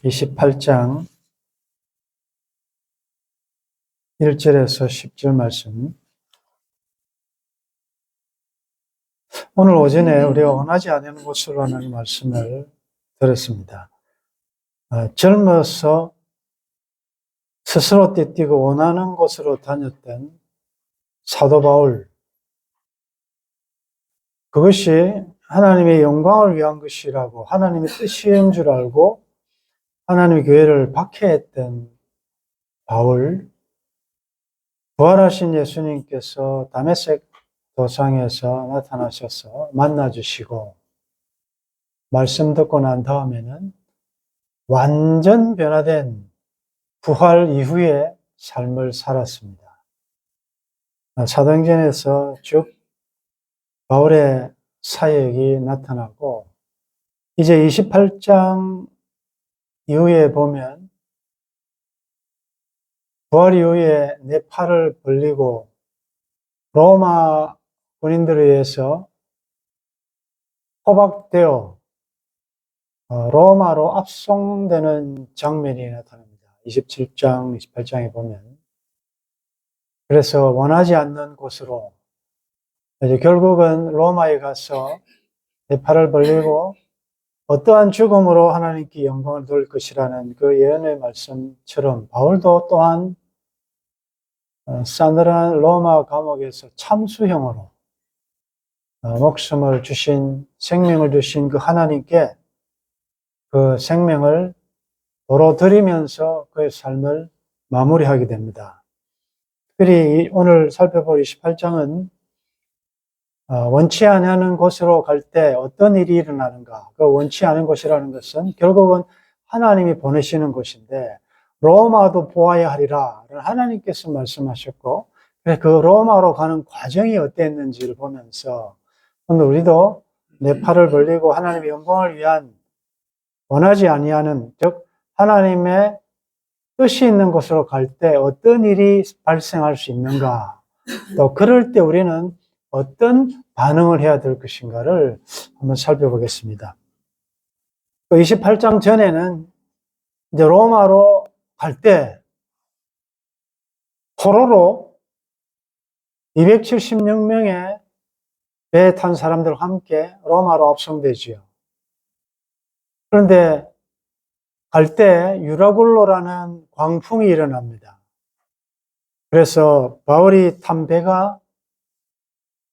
28장 1절에서 10절 말씀. 오늘 오전에 우리가 원하지 않는 곳으로 하는 말씀을 들었습니다. 젊어서 스스로 띠뛰고 원하는 곳으로 다녔던 사도 바울, 그것이 하나님의 영광을 위한 것이라고 하나님의 뜻인 줄 알고 하나님의 교회를 박해했던 바울, 부활하신 예수님께서 다메섹 도상에서 나타나셔서 만나주시고 말씀 듣고 난 다음에는 완전 변화된 부활 이후의 삶을 살았습니다. 사도행전에서 쭉 바울의 사역이 나타나고 이제 28장 이후에 보면 부활 이후에 내 팔을 벌리고 로마 군인들에 의해서 포박되어 로마로 압송되는 장면이 나타납니다. 27장, 28장에 보면. 그래서 원하지 않는 곳으로 이제 결국은 로마에 가서 내 팔을 벌리고 어떠한 죽음으로 하나님께 영광을 돌릴 것이라는 그 예언의 말씀처럼 바울도 또한 싸늘한 로마 감옥에서 참수형으로 목숨을 주신, 생명을 주신 그 하나님께 그 생명을 도로 드리면서 그의 삶을 마무리하게 됩니다. 특별히 오늘 살펴볼 28장은 원치 않는 곳으로 갈 때 어떤 일이 일어나는가, 그 원치 않은 곳이라는 것은 결국은 하나님이 보내시는 곳인데 로마도 보아야 하리라 하나님께서 말씀하셨고 그 로마로 가는 과정이 어땠는지를 보면서 오늘 우리도 내 팔을 벌리고 하나님의 영광을 위한 원하지 아니하는, 즉 하나님의 뜻이 있는 곳으로 갈 때 어떤 일이 발생할 수 있는가, 또 그럴 때 우리는 어떤 반응을 해야 될 것인가를 한번 살펴보겠습니다. 28장 전에는 이제 로마로 갈 때 포로로 276명의 배에 탄 사람들과 함께 로마로 압송되지요. 그런데 갈 때 유라굴로라는 광풍이 일어납니다. 그래서 바울이 탄 배가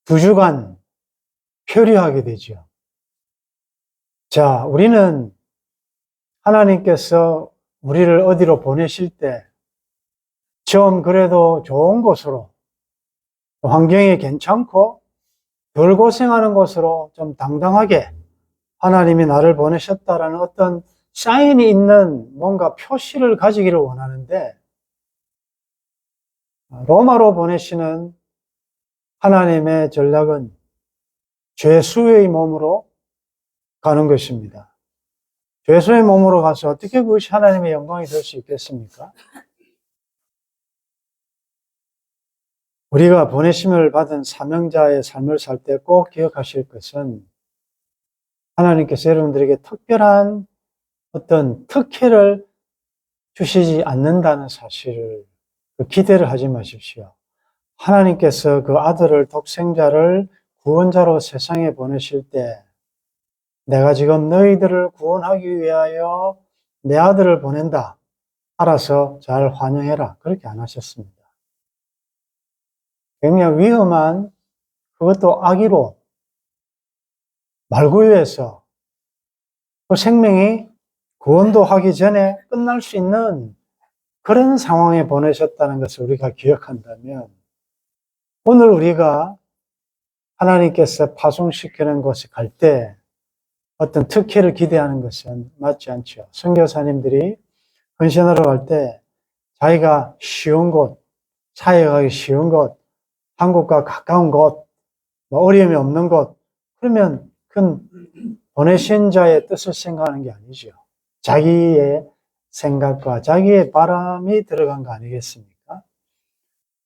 2주간 표류하게 되죠. 자, 우리는 하나님께서 우리를 어디로 보내실 때 좀 그래도 좋은 곳으로, 환경이 괜찮고 덜 고생하는 곳으로 좀 당당하게 하나님이 나를 보내셨다라는 어떤 사인이 있는 뭔가 표시를 가지기를 원하는데, 로마로 보내시는 하나님의 전략은 죄수의 몸으로 가는 것입니다. 죄수의 몸으로 가서 어떻게 그것이 하나님의 영광이 될 수 있겠습니까? 우리가 보내심을 받은 사명자의 삶을 살 때 꼭 기억하실 것은 하나님께서 여러분들에게 특별한 어떤 특혜를 주시지 않는다는 사실을, 기대를 하지 마십시오. 하나님께서 그 아들을, 독생자를 구원자로 세상에 보내실 때 내가 지금 너희들을 구원하기 위하여 내 아들을 보낸다. 알아서 잘 환영해라. 그렇게 안 하셨습니다. 굉장히 위험한, 그것도 악의로 말구유해서 그 생명이 구원도 하기 전에 끝날 수 있는 그런 상황에 보내셨다는 것을 우리가 기억한다면 오늘 우리가 하나님께서 파송시키는 곳에 갈 때 어떤 특혜를 기대하는 것은 맞지 않죠. 선교사님들이 헌신하러 갈 때 자기가 쉬운 곳, 사역하기 쉬운 곳, 한국과 가까운 곳, 어려움이 없는 곳, 그러면 그건 보내신 자의 뜻을 생각하는 게 아니죠. 자기의 생각과 자기의 바람이 들어간 거 아니겠습니까?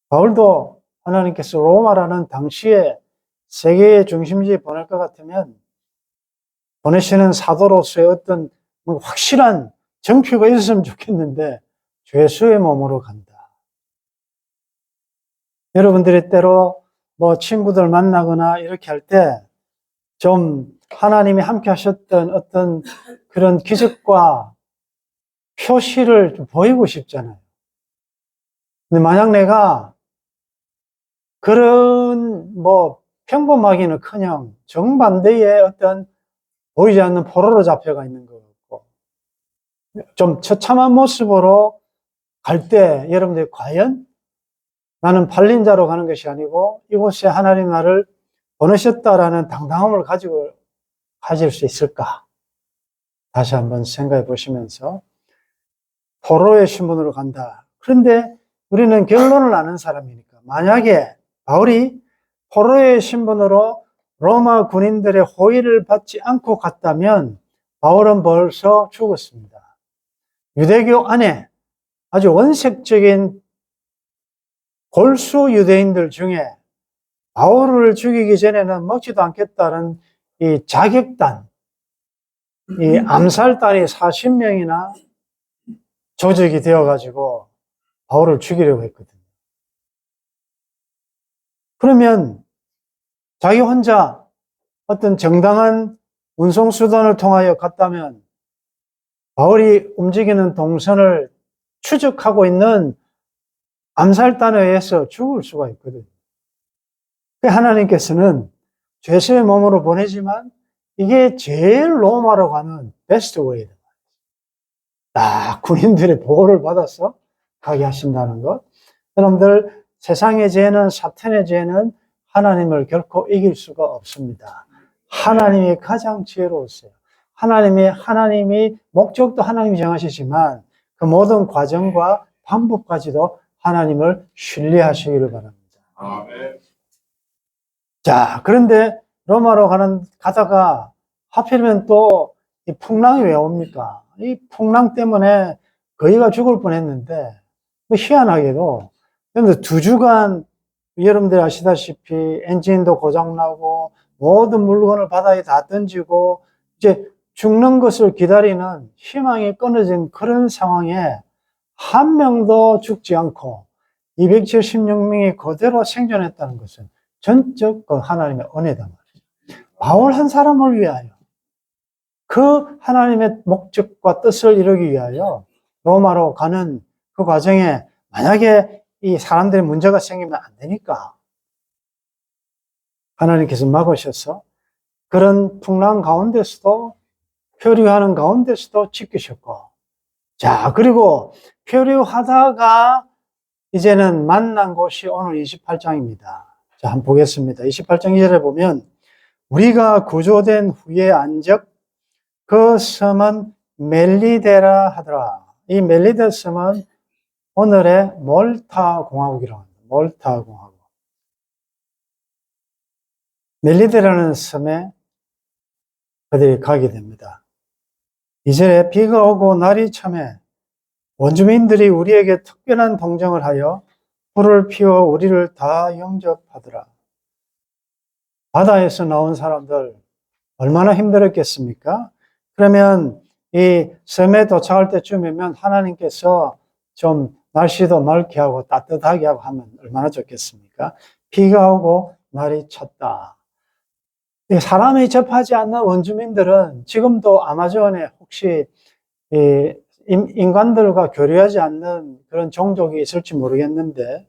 바울도 하나님께서 로마라는 당시에 세계의 중심지에 보낼 것 같으면 보내시는 사도로서의 어떤 확실한 정표가 있었으면 좋겠는데 죄수의 몸으로 간다. 여러분들이 때로 뭐 친구들 만나거나 이렇게 할 때 좀 하나님이 함께 하셨던 어떤 그런 기적과 표시를 좀 보이고 싶잖아요. 근데 만약 내가 그런 뭐 평범하기는커녕 정반대의 어떤 보이지 않는 포로로 잡혀가 있는 것 같고 좀 처참한 모습으로 갈 때 여러분들이 과연 나는 팔린 자로 가는 것이 아니고 이곳에 하나님 나를 보내셨다라는 당당함을 가질 수 있을까? 다시 한번 생각해 보시면서 포로의 신분으로 간다. 그런데 우리는 결론을 아는 사람이니까 만약에 바울이 포로의 신분으로 로마 군인들의 호의를 받지 않고 갔다면 바울은 벌써 죽었습니다. 유대교 안에 아주 원색적인 골수 유대인들 중에 바울을 죽이기 전에는 먹지도 않겠다는 이 자객단, 이 암살단이 40명이나 조직이 되어가지고 바울을 죽이려고 했거든요. 그러면 자기 혼자 어떤 정당한 운송수단을 통하여 갔다면 바울이 움직이는 동선을 추적하고 있는 암살단에 의해서 죽을 수가 있거든요. 하나님께서는 죄수의 몸으로 보내지만 이게 제일 로마로 가는 베스트 웨이다. 군인들의 보호를 받아서 가게 하신다는 것. 여러분들, 세상의 죄는, 사탄의 죄는 하나님을 결코 이길 수가 없습니다. 하나님이 가장 지혜로우세요. 하나님이 목적도 하나님이 정하시지만 그 모든 과정과 방법까지도 하나님을 신뢰하시기를 바랍니다. 아멘. 자, 그런데 로마로 가다가 하필이면 또 이 풍랑이 왜 옵니까? 이 풍랑 때문에 거의가 죽을 뻔했는데 뭐 희한하게도 2주간 여러분들 아시다시피 엔진도 고장나고 모든 물건을 바다에 다 던지고 이제 죽는 것을 기다리는 희망이 끊어진 그런 상황에 한 명도 죽지 않고 276명이 그대로 생존했다는 것은 전적 하나님의 은혜다 말이에요. 바울 한 사람을 위하여 그 하나님의 목적과 뜻을 이루기 위하여 로마로 가는 그 과정에 만약에 이 사람들의 문제가 생기면 안 되니까 하나님께서 막으셔서 그런 풍랑 가운데서도 표류하는 가운데서도 지키셨고, 자, 그리고 표류하다가 이제는 만난 곳이 오늘 28장입니다. 자, 한번 보겠습니다. 28장 2절에 보면 우리가 구조된 후에 안적 그 섬은 멜리데라 하더라. 이 멜리데 섬은 오늘의 몰타 공화국이라고 합니다. 몰타 공화국. 멜리데라는 섬에 그들이 가게 됩니다. 이제 비가 오고 날이 참해 원주민들이 우리에게 특별한 동정을 하여 불을 피워 우리를 다 영접하더라. 바다에서 나온 사람들 얼마나 힘들었겠습니까? 그러면 이 섬에 도착할 때쯤이면 하나님께서 좀 날씨도 맑게 하고 따뜻하게 하고 하면 얼마나 좋겠습니까? 비가 오고 날이 찼다. 사람이 접하지 않는 원주민들은 지금도 아마존에 혹시 인간들과 교류하지 않는 그런 종족이 있을지 모르겠는데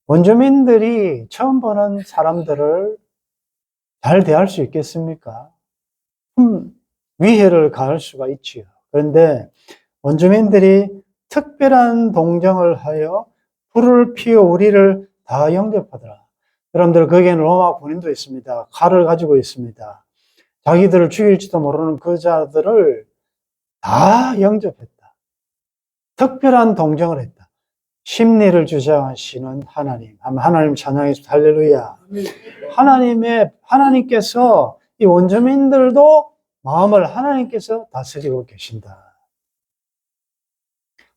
원주민들이 처음 보는 사람들을 잘 대할 수 있겠습니까? 위해를 가할 수가 있지요. 그런데 원주민들이 특별한 동정을 하여 불을 피워 우리를 다 영접하더라. 여러분들 거기에는 로마 군인도 있습니다. 칼을 가지고 있습니다. 자기들을 죽일지도 모르는 그 자들을 다 영접했다. 특별한 동정을 했다. 심리를 주장하시는 하나님. 하나님 찬양해주세요. 할렐루야. 하나님께서 이 원주민들도 마음을 하나님께서 다스리고 계신다.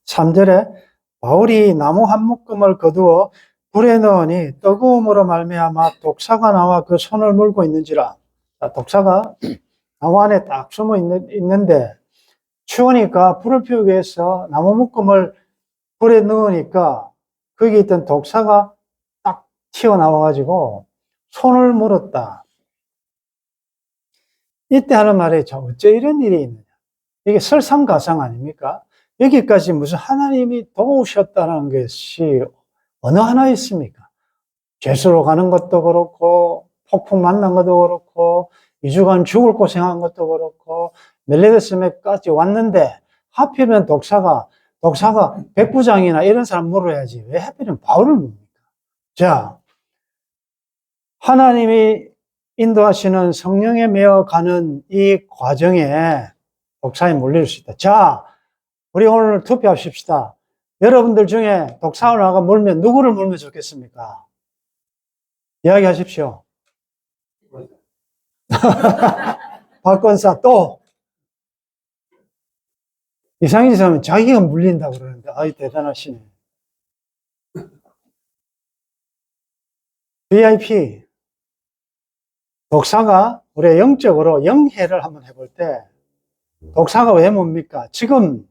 3절에 바울이 나무 한 묶음을 거두어 불에 넣으니 뜨거움으로 말미암아 독사가 나와 그 손을 물고 있는지라. 독사가 나무 안에 딱 숨어 있는데 추우니까 불을 피우기 위해서 나무 묶음을 불에 넣으니까 거기 있던 독사가 딱 튀어나와가지고 손을 물었다. 이때 하는 말이 어째 이런 일이 있느냐. 이게 설상가상 아닙니까? 여기까지 무슨 하나님이 도우셨다는 것이 어느 하나 있습니까? 죄수로 가는 것도 그렇고 폭풍 만난 것도 그렇고 2주간 죽을 고생한 것도 그렇고 멜리데스메까지 왔는데 하필이면 독사가 백부장이나 이런 사람 물어야지 왜 하필이면 바울을 묻습니까? 자, 하나님이 인도하시는 성령에 매어가는 이 과정에 독사에 물릴 수 있다. 자, 우리 오늘 투표하십시다. 여러분들 중에 독사를 나가 물면 누구를 물면 좋겠습니까? 이야기하십시오. 박건사 또 이상희 사람은 자기가 물린다고 그러는데 아이 대단하시네. VIP 독사가 우리 영적으로 영해를 한번 해볼 때 독사가 왜 뭡니까? 지금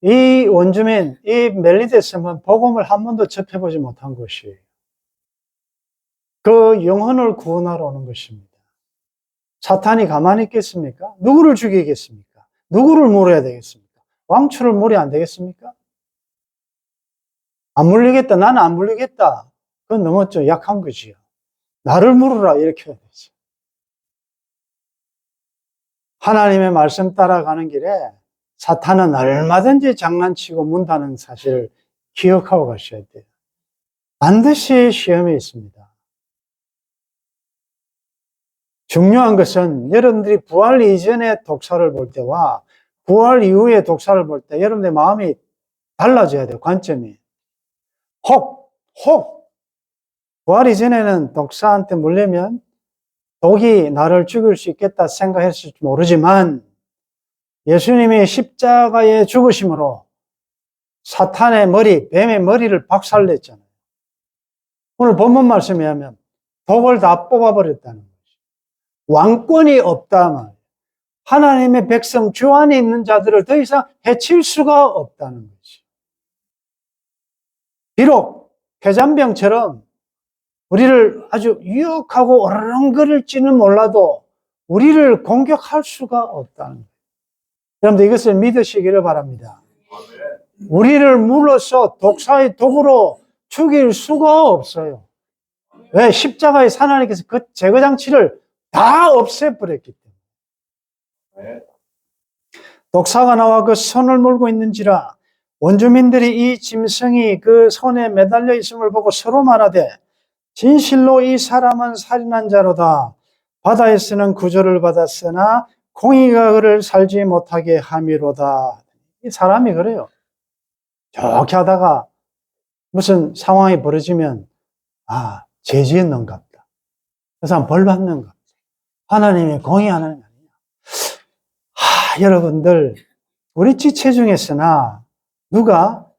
이 원주민 이 멜리데스는 복음을 한 번도 접해보지 못한 것이 그 영혼을 구원하러 오는 것입니다. 사탄이 가만히 있겠습니까? 누구를 죽이겠습니까? 누구를 물어야 되겠습니까? 왕초를 물어야 안 되겠습니까? 안 물리겠다. 나는 안 물리겠다. 그건 너무 좀 약한 거지요. 나를 물으라 이렇게 해야 되죠. 하나님의 말씀 따라가는 길에 사탄은 얼마든지 장난치고 문다는 사실을 기억하고 가셔야 돼요. 반드시 시험이 있습니다. 중요한 것은 여러분들이 부활 이전의 독사를 볼 때와 부활 이후의 독사를 볼 때 여러분들의 마음이 달라져야 돼요. 관점이. 부활 이전에는 독사한테 물리면 독이 나를 죽일 수 있겠다 생각했을지 모르지만 예수님이 십자가에 죽으심으로 사탄의 머리, 뱀의 머리를 박살냈잖아요. 오늘 본문 말씀에 하면 독을 다 뽑아버렸다는 거죠. 왕권이 없다 말이에요. 하나님의 백성 주 안에 있는 자들을 더 이상 해칠 수가 없다는 거죠. 비록 폐잔병처럼 우리를 아주 유혹하고 어르렁거릴지는 몰라도 우리를 공격할 수가 없다는 거예요. 여러분들 이것을 믿으시기를 바랍니다. 우리를 물어서 독사의 독으로 죽일 수가 없어요. 왜? 십자가의 하나님께서 그 제거장치를 다 없애버렸기 때문에. 독사가 나와 그 손을 물고 있는지라 원주민들이 이 짐승이 그 손에 매달려 있음을 보고 서로 말하되 진실로 이 사람은 살인한 자로다. 바다에서는 구조를 받았으나 공의가 그를 살지 못하게 함이로다. 이 사람이 그래요. 좋게 하다가 무슨 상황이 벌어지면 죄 지었는가 보다. 그 사람 벌 받는가 보다. 하나님이 공의하는 거 아니냐. 여러분들 우리 지체 중에서나 누가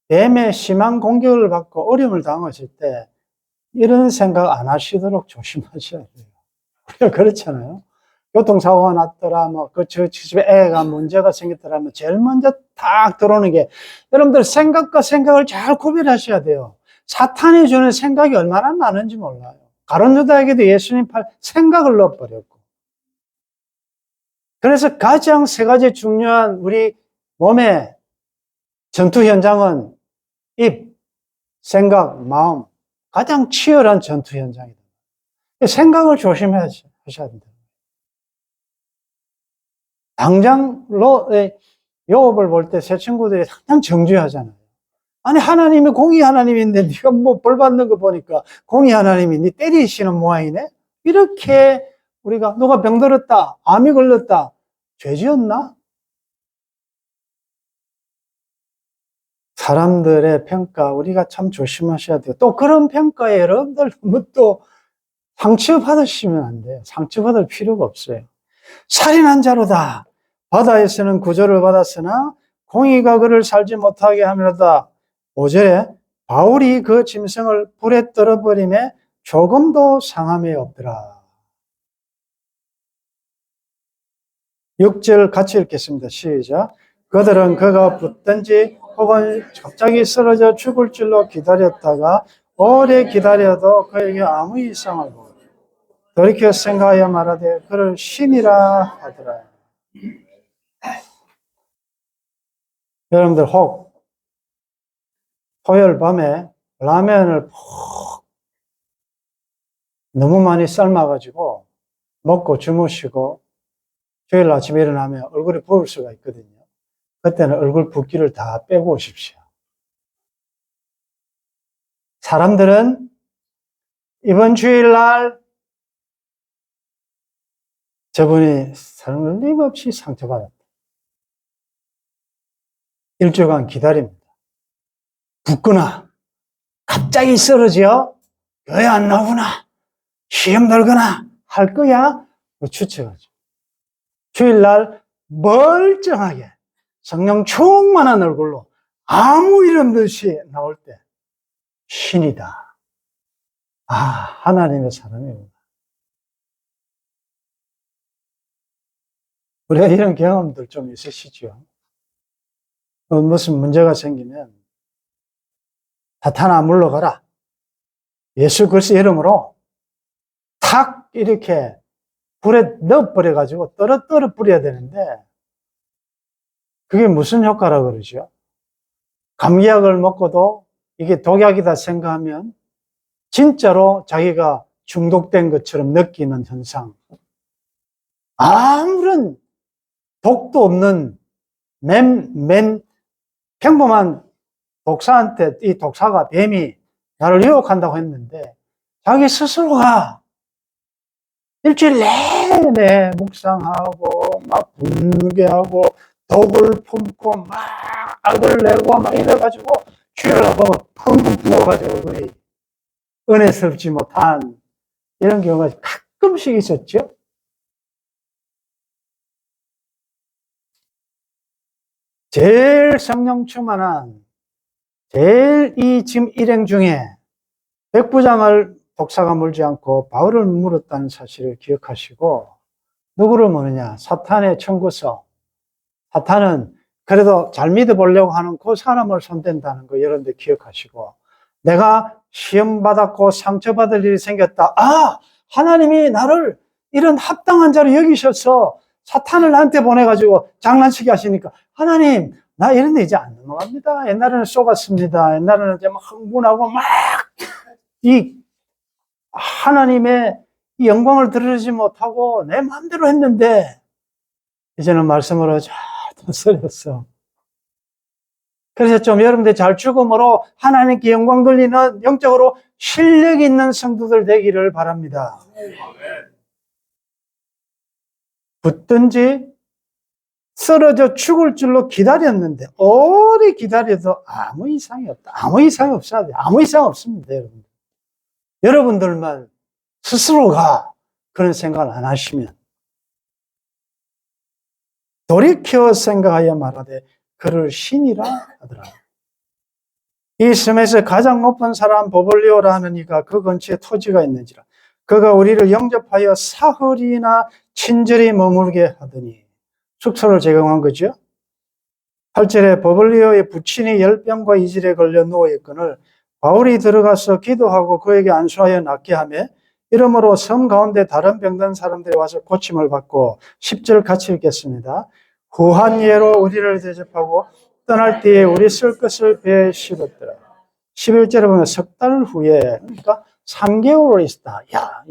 뱀의 심한 공격을 받고 어려움을 당하실 때 이런 생각 안 하시도록 조심하셔야 돼요. 우리가 그렇잖아요. 교통사고가 났더라, 집에 애가 문제가 생겼더라, 제일 먼저 딱 들어오는 게, 여러분들 생각과 생각을 잘 구별하셔야 돼요. 사탄이 주는 생각이 얼마나 많은지 몰라요. 가룟 유다에게도 예수님 생각을 넣어버렸고. 그래서 가장 세 가지 중요한 우리 몸의 전투 현장은 입, 생각, 마음. 가장 치열한 전투 현장이다. 생각을 조심하셔야 됩니다. 당장 욥을 볼 때 새 친구들이 당장 정죄하잖아요. 아니 하나님이 공의 하나님인데 네가 벌 받는 거 보니까 공의 하나님이 네 때리시는 모양이네. 이렇게 우리가 누가 병들었다, 암이 걸렸다, 죄 지었나? 사람들의 평가 우리가 참 조심하셔야 돼요. 또 그런 평가에 여러분들 너무 또 상처받으시면 안 돼요. 상처받을 필요가 없어요. 살인한 자로다. 바다에서는 구조를 받았으나 공의가 그를 살지 못하게 하면로다. 5절에 바울이 그 짐승을 불에 떨어버림에 조금도 상함이 없더라. 6절 같이 읽겠습니다. 시작. 그들은 그가 붙든지 혹은 갑자기 쓰러져 죽을 줄로 기다렸다가 오래 기다려도 그에게 아무 이상을 보고 돌이켜 생각하여 말하되 그를 신이라 하더라. 여러분들 혹 토요일 밤에 라면을 너무 많이 삶아가지고 먹고 주무시고 주일 아침에 일어나면 얼굴이 부을 수가 있거든요. 그때는 얼굴 붓기를 다 빼고 오십시오. 사람들은 이번 주일날 저분이 설림없이 상처받았다. 일주일간 기다립니다. 붓거나 갑자기 쓰러져 교회 안 나오구나 시험 들거나 할 거야 추측하죠. 주일날 멀쩡하게 성령 충만한 얼굴로 아무 일 없듯이 나올 때 신이다. 아, 하나님의 사람입니다. 우리가 이런 경험들 좀 있으시죠? 무슨 문제가 생기면 사탄아 물러가라. 예수 그리스도의 이름으로 탁 이렇게 불에 넣어버려가지고 떨어 뿌려야 되는데 그게 무슨 효과라 그러죠? 감기약을 먹고도 이게 독약이다 생각하면 진짜로 자기가 중독된 것처럼 느끼는 현상. 아무런 독도 없는 평범한 독사한테 이 독사가 뱀이 나를 유혹한다고 했는데 자기 스스로가 일주일 내내 묵상하고 막 분노게 하고 독을 품고 막 악을 내고 막 이래가지고 주일을 보면 펑펑 부어가지고 얼굴이 은혜스럽지 못한 이런 경우가 가끔씩 있었죠. 제일 성령 충만한 제일 이 지금 일행 중에 백부장을 독사가 물지 않고 바울을 물었다는 사실을 기억하시고 누구를 무느냐? 사탄의 청구서. 사탄은 그래도 잘 믿어보려고 하는 그 사람을 손댄다는 거 여러분들 기억하시고 내가 시험 받았고 상처받을 일이 생겼다. 아, 하나님이 나를 이런 합당한 자로 여기셔서 사탄을 나한테 보내가지고 장난치게 하시니까 하나님 나 이런 데 이제 안 넘어갑니다. 옛날에는 쏘갔습니다. 옛날에는 이제 막 흥분하고 막 이 하나님의 이 영광을 드러내지 못하고 내 마음대로 했는데 이제는 말씀으로 잘 다스렸어. 그래서 좀 여러분들 잘 죽음으로 하나님께 영광 돌리는 영적으로 실력 있는 성도들 되기를 바랍니다. 붙든지 쓰러져 죽을 줄로 기다렸는데 오래 기다려도 아무 이상이 없다. 아무 이상이 없어야 돼. 아무 이상 없습니다. 여러분들. 여러분들만 스스로가 그런 생각을 안 하시면 돌이켜 생각하여 말하되 그를 신이라 하더라. 이 섬에서 가장 높은 사람 보볼리오라 하는 이가 그 근처에 토지가 있는지라 그가 우리를 영접하여 사흘이나 친절히 머물게 하더니 숙소를 제공한 거죠. 8절에 보볼리오의 부친이 열병과 이질에 걸려 누워있거늘 바울이 들어가서 기도하고 그에게 안수하여 낫게 하며 이러므로 섬 가운데 다른 병든 사람들이 와서 고침을 받고 10절 같이 읽겠습니다. 후한 예로 우리를 대접하고 떠날 때에 우리 쓸 것을 배에 실었더라. 11절에 보면 석 달 후에 그러니까 3개월을 있었다. 야,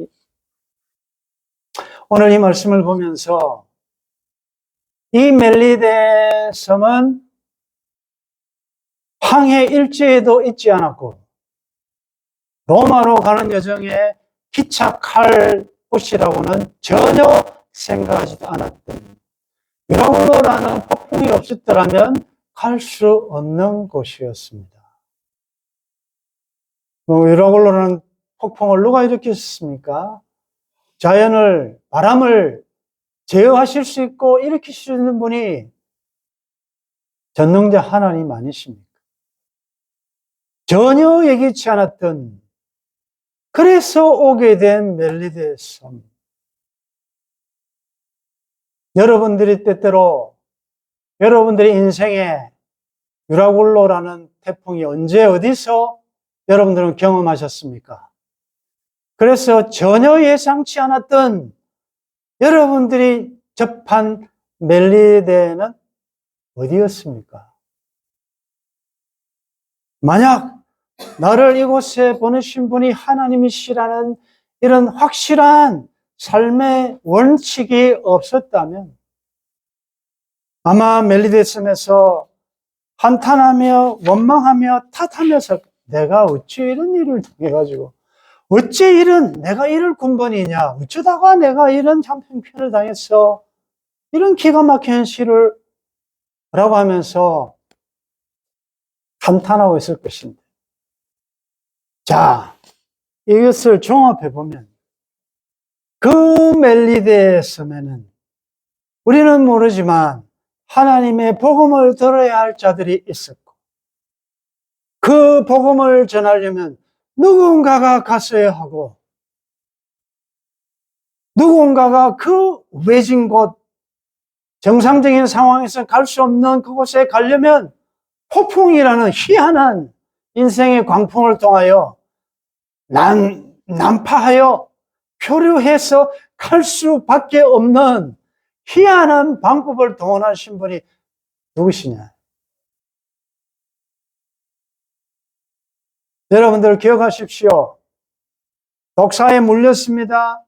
오늘 이 말씀을 보면서 이 멜리데 섬은 항해 일지에도 있지 않았고 로마로 가는 여정에 기착할 곳이라고는 전혀 생각하지도 않았던 유라굴로라는 폭풍이 없었더라면 갈 수 없는 곳이었습니다. 유라굴로라는 폭풍을 누가 일으켰습니까? 자연을 바람을 제어하실 수 있고 일으킬 수 있는 분이 전능자 하나님 아니십니까? 전혀 예기치 않았던 그래서 오게 된 멜리데 섬. 여러분들이 때때로 여러분들의 인생에 유라굴로라는 태풍이 언제 어디서 여러분들은 경험하셨습니까? 그래서 전혀 예상치 않았던 여러분들이 접한 멜리데는 어디였습니까? 만약 나를 이곳에 보내신 분이 하나님이시라는 이런 확실한 삶의 원칙이 없었다면 아마 멜리데섬에서 한탄하며 원망하며 탓하면서 내가 어찌 이런 일을 당해가지고 어찌 내가 이럴 군번이냐, 어쩌다가 내가 이런 형편을 당했어, 이런 기가 막힌 현실을 라고 하면서 한탄하고 있을 것인데, 자, 이것을 종합해 보면 그 멜리데 섬에는 우리는 모르지만 하나님의 복음을 들어야 할 자들이 있었고, 그 복음을 전하려면 누군가가 갔어야 하고, 누군가가 그 외진 곳, 정상적인 상황에서 갈 수 없는 그곳에 가려면 폭풍이라는 희한한 인생의 광풍을 통하여 난파하여 표류해서 갈 수밖에 없는 희한한 방법을 동원하신 분이 누구시냐? 여러분들 기억하십시오. 독사에 물렸습니다.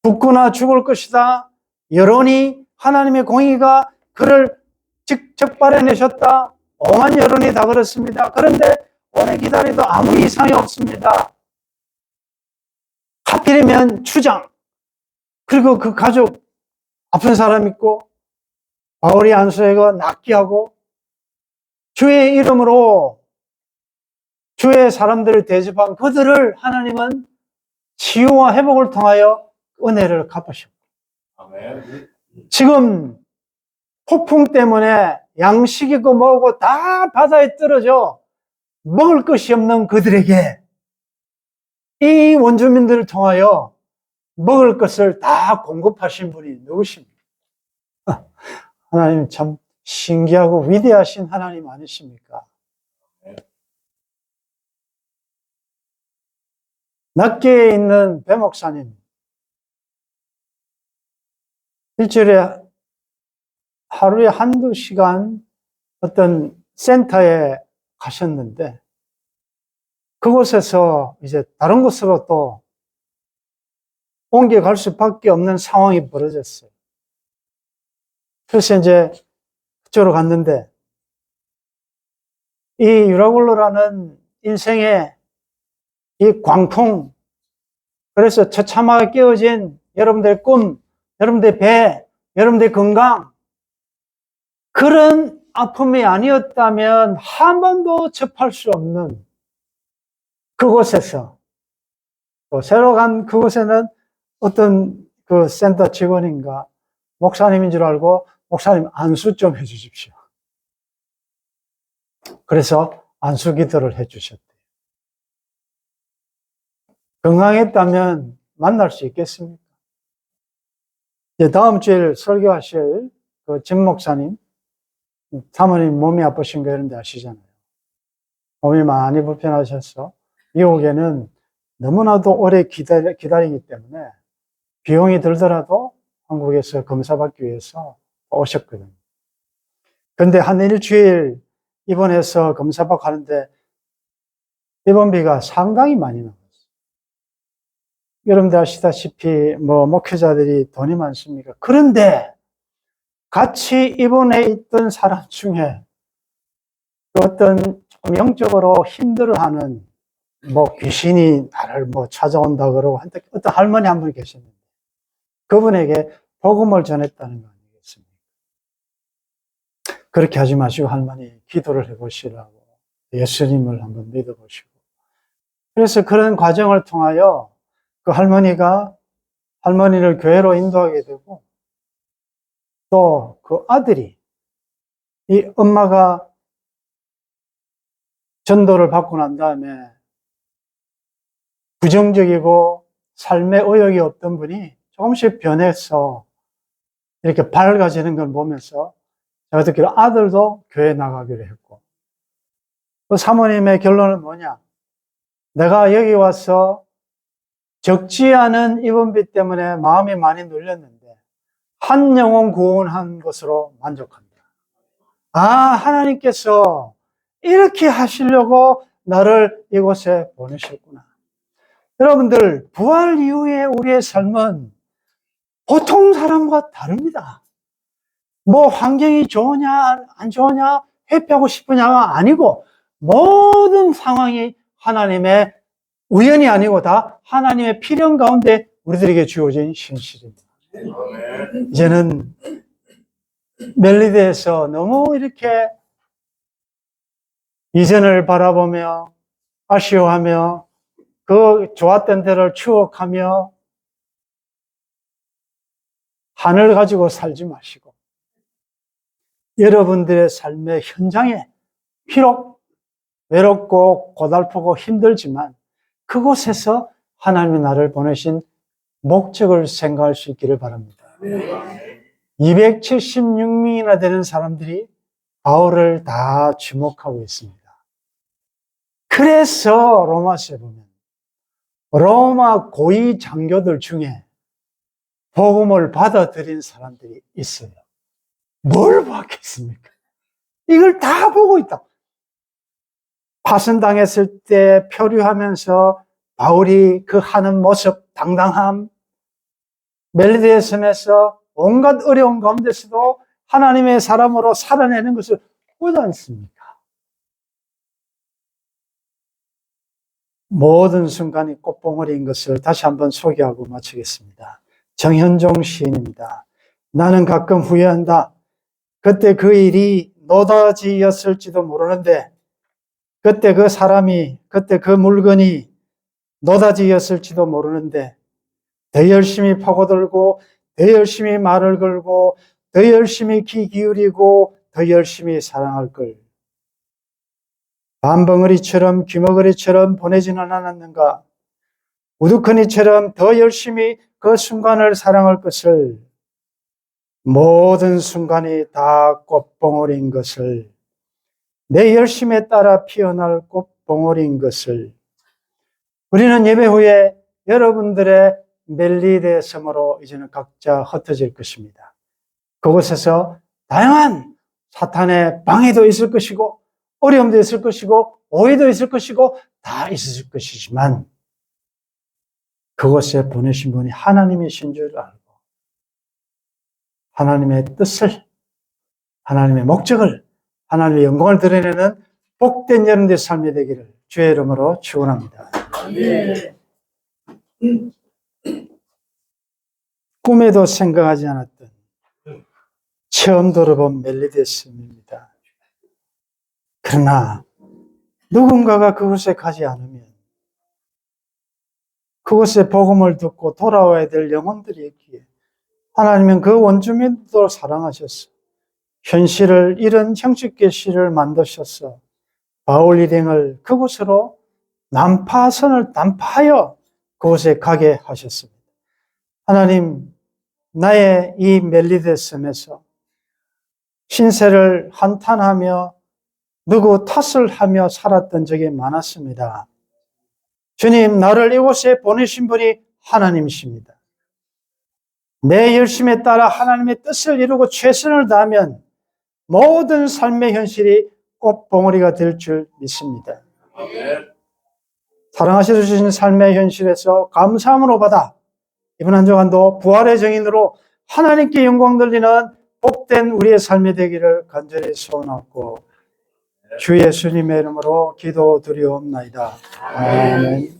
죽거나 죽을 것이다. 여론이, 하나님의 공의가 그를 적발해내셨다. 오만 여론이 다 그렇습니다. 그런데 오래 기다려도 아무 이상이 없습니다. 하필이면 추장, 그리고 그 가족, 아픈 사람 있고, 바울이 안수해가 낫기하고, 주의 이름으로 주의 사람들을 대접한 그들을 하나님은 치유와 회복을 통하여 은혜를 갚으셨고, 지금 폭풍 때문에 양식이고 뭐고 다 바다에 떨어져 먹을 것이 없는 그들에게 이 원주민들을 통하여 먹을 것을 다 공급하신 분이 누구십니까? 하나님 참 신기하고 위대하신 하나님 아니십니까? 낱개에 있는 배 목사님, 일주일에 하루에 한두 시간 어떤 센터에 가셨는데, 그곳에서 이제 다른 곳으로 또 옮겨갈 수밖에 없는 상황이 벌어졌어요. 그래서 이제 그쪽으로 갔는데, 이 유라굴로라는 인생의 이 광풍, 그래서 처참하게 깨어진 여러분들의 꿈, 여러분들의 배, 여러분들의 건강, 그런 아픔이 아니었다면 한 번도 접할 수 없는 그곳에서, 또 새로 간 그곳에는 어떤 그 센터 직원인가 목사님인 줄 알고, 목사님 안수 좀 해주십시오. 그래서 안수 기도를 해주셨대요. 건강했다면 만날 수 있겠습니까? 이제 다음 주에 설교하실 그 진 목사님, 사모님 몸이 아프신 거 이런 데 아시잖아요. 몸이 많이 불편하셔서 미국에는 너무나도 오래 기다리기 때문에 비용이 들더라도 한국에서 검사받기 위해서 오셨거든요. 그런데 한 일주일 입원해서 검사받고 하는데 입원비가 상당히 많이 나왔어요. 여러분들 아시다시피 목회자들이 돈이 많습니까? 그런데 같이 입원해 있던 사람 중에 어떤 좀 영적으로 힘들어하는 귀신이 나를 찾아온다 그러고 어떤 할머니 한 분 계셨는데, 그분에게 복음을 전했다는 거 아니겠습니까? 그렇게 하지 마시고 할머니 기도를 해보시라고 예수님을 한번 믿어보시고, 그래서 그런 과정을 통하여 그 할머니를 교회로 인도하게 되고, 또 그 아들이, 이 엄마가 전도를 받고 난 다음에 부정적이고 삶의 의욕이 없던 분이 조금씩 변해서 이렇게 밝아지는 걸 보면서 제가 듣기로 아들도 교회 나가기로 했고, 그 사모님의 결론은 뭐냐? 내가 여기 와서 적지 않은 입원비 때문에 마음이 많이 눌렸는데 한 영혼 구원한 것으로 만족한다. 아, 하나님께서 이렇게 하시려고 나를 이곳에 보내셨구나. 여러분들, 부활 이후에 우리의 삶은 보통 사람과 다릅니다. 뭐 환경이 좋으냐 안 좋으냐 회피하고 싶으냐가 아니고 모든 상황이 하나님의 우연이 아니고 다 하나님의 필연 가운데 우리들에게 주어진 현실입니다. 이제는 멜리데에서 너무 이렇게 이전을 바라보며 아쉬워하며 그 좋았던 때를 추억하며 한을 가지고 살지 마시고 여러분들의 삶의 현장에 비록 외롭고 고달프고 힘들지만 그곳에서 하나님이 나를 보내신 목적을 생각할 수 있기를 바랍니다. 276명이나 되는 사람들이 바울을 다 주목하고 있습니다. 그래서 로마서에 보면 로마 고위 장교들 중에 복음을 받아들인 사람들이 있어요. 뭘 봤겠습니까? 이걸 다 보고 있다. 파선당했을 때 표류하면서 바울이 그 하는 모습, 당당함, 멜리데의 섬에서 온갖 어려운 가운데서도 하나님의 사람으로 살아내는 것을 보지 않습니까? 모든 순간이 꽃봉오리인 것을 다시 한번 소개하고 마치겠습니다. 정현종 시인입니다. 나는 가끔 후회한다. 그때 그 일이 노다지였을지도 모르는데 그때 그 사람이, 그때 그 물건이 노다지였을지도 모르는데 더 열심히 파고들고 더 열심히 말을 걸고 더 열심히 귀 기울이고 더 열심히 사랑할 걸. 밤벙어리처럼 귀머거리처럼 보내지는 않았는가? 우두커니처럼 더 열심히 그 순간을 사랑할 것을, 모든 순간이 다 꽃봉오리인 것을, 내 열심에 따라 피어날 꽃봉오리인 것을 우리는 예배 후에 여러분들의 멜리데 섬으로 이제는 각자 흩어질 것입니다. 그곳에서 다양한 사탄의 방해도 있을 것이고 어려움도 있을 것이고 오해도 있을 것이고 다 있을 것이지만 그곳에 보내신 분이 하나님이신 줄 알고 하나님의 뜻을, 하나님의 목적을, 하나님의 영광을 드러내는 복된 여러분들의 삶이 되기를 주의 이름으로 축원합니다. 꿈에도 생각하지 않았던 처음 들어본 멜리데 섬입니다. 그러나 누군가가 그곳에 가지 않으면 그곳에 복음을 듣고 돌아와야 될 영혼들이 있기에 하나님은 그 원주민도 사랑하셨어. 현실을, 이런 형식의 시를 만드셨어. 바울 일행을 그곳으로 난파선을 난파하여 그곳에 가게 하셨습니다. 하나님, 나의 이 멜리데 섬에서 신세를 한탄하며 누구 탓을 하며 살았던 적이 많았습니다. 주님, 나를 이곳에 보내신 분이 하나님이십니다. 내 열심에 따라 하나님의 뜻을 이루고 최선을 다하면 모든 삶의 현실이 꽃봉오리가 될 줄 믿습니다. 사랑하셔서 주신 삶의 현실에서 감사함으로 받아 이번 한 주간도 부활의 정인으로 하나님께 영광 돌리는 복된 우리의 삶이 되기를 간절히 소원하고 주 예수님의 이름으로 기도드리옵나이다. 아멘.